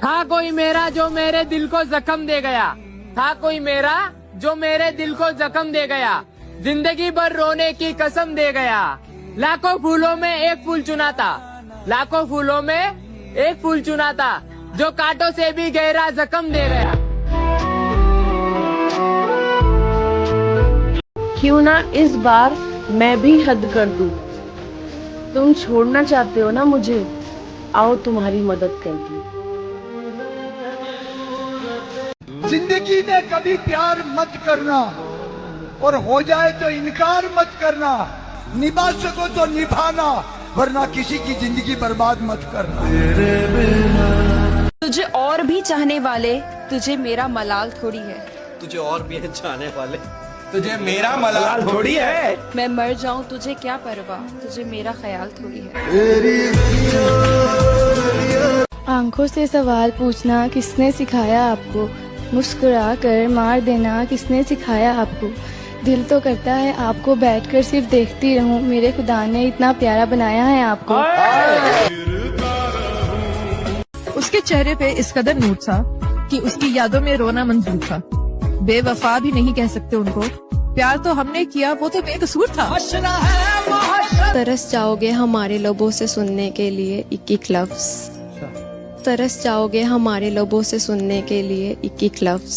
था कोई मेरा जो मेरे दिल को जख्म दे गया, था कोई मेरा जो मेरे दिल को जख्म दे गया, जिंदगी भर रोने की कसम दे गया। लाखों फूलों में एक फूल चुना था, लाखों फूलों में एक फूल चुना था, जो कांटों से भी गहरा जख्म दे गया। क्यों ना इस बार मैं भी हद कर दूं। तुम छोड़ना चाहते हो ना मुझे, आओ तुम्हारी मदद कर दूं। जिंदगी में कभी प्यार मत करना, और हो जाए तो इनकार मत करना। निभा सको तो निभाना, वरना किसी की जिंदगी बर्बाद मत करना। तुझे और भी चाहने वाले, तुझे मेरा मलाल थोड़ी है। तुझे और भी चाहने वाले, तुझे मेरा मलाल थोड़ी है। मैं मर जाऊं तुझे क्या परवाह, तुझे मेरा ख्याल थोड़ी है। आंखों से सवाल पूछना किसने सिखाया आपको, मुस्कुरा कर मार देना किसने सिखाया आपको। दिल तो करता है आपको बैठकर सिर्फ देखती रहूं, मेरे खुदा ने इतना प्यारा बनाया है आपको। उसके चेहरे पे इस कदर नूर था कि उसकी यादों में रोना मंजूर था। बेवफा भी नहीं कह सकते उनको, प्यार तो हमने किया वो तो बेकसूर था। तरस जाओगे हमारे लबों से सुनने के लिए एक-एक लफ्ज, तरस जाओगे हमारे लबों से सुनने के लिए एक-एक लफ्ज।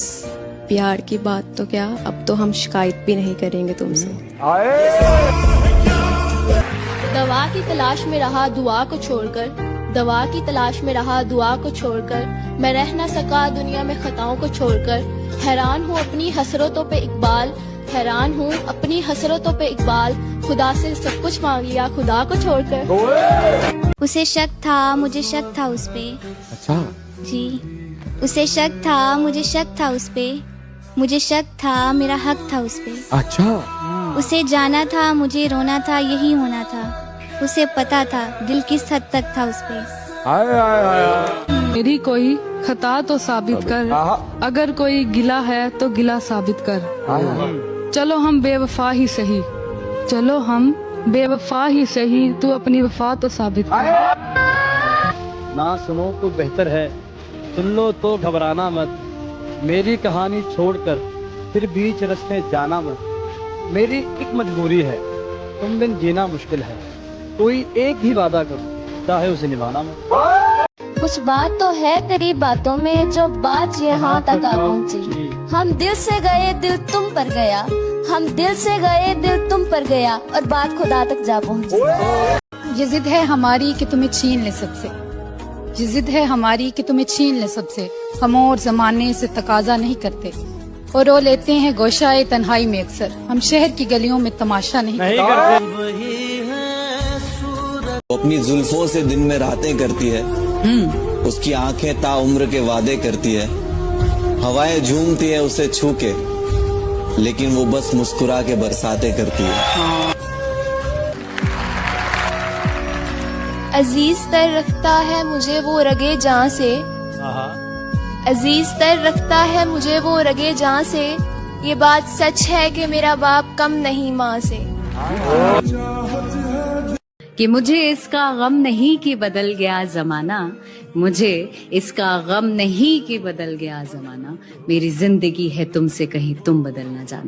प्यार की बात तो क्या, अब तो हम शिकायत भी नहीं करेंगे तुमसे। दवा की तलाश में रहा दुआ को छोड़कर, दवा की तलाश में रहा दुआ को छोड़कर, मैं रह न सका दुनिया में खताओं को छोड़कर। हैरान हूँ अपनी हसरतों पे इकबाल, हैरान हूँ अपनी हसरतों पे इकबाल, खुदा से सब कुछ मांग लिया खुदा को छोड़कर। उसे शक था मुझे शक था उस पे। अच्छा जी, उसे शक था मुझे शक था उस पे, मुझे शक था मेरा हक था उस पे। अच्छा, उसे जाना था मुझे रोना था यही होना था, उसे पता था दिल किस हद तक था उस पे। मेरी कोई खता तो साबित कर, अगर कोई गिला है तो गिला साबित कर। चलो हम बेवफा ही सही, चलो हम बेवफा ही सही, तू अपनी वफा तो साबित कर। ना सुनो तो बेहतर है, सुन लो तो घबराना मत। मेरी कहानी छोड़कर फिर बीच रास्ते जाना मत। मेरी एक मजबूरी है, तुम बिन जीना मुश्किल है। कोई एक ही वादा करो, चाहे उसे निभाना मत। कुछ बात तो है तेरी बातों में, जो बात यहाँ तक आ पहुँची। हम दिल से गए दिल तुम पर गया, हम दिल से गए दिल तुम पर गया, और बात खुदा तक जा पहुँची। ये जिद है हमारी कि तुम्हें छीन ले सबसे, ये जिद है हमारी कि तुम्हें छीन ले सबसे। हम और जमाने से तकाजा नहीं करते, और रो लेते हैं गोशाए तन्हाई में अक्सर। हम शहर की गलियों में तमाशा नहीं करते। अपनी जुल्फों से दिन में रातें करती है, उसकी आंखें ताउम्र के वादे करती है। हवाएं झूमती है उसे छू के, लेकिन वो बस मुस्कुरा के बरसातें करती है। अजीज तर रखता है मुझे वो रगे जान से, अजीज तर रखता है मुझे वो रगे जान से। ये बात सच है कि मेरा बाप कम नहीं माँ से। कि मुझे इसका गम नहीं कि बदल गया जमाना, मुझे इसका गम नहीं कि बदल गया जमाना। मेरी जिंदगी है तुमसे कहीं तुम बदल ना जाना।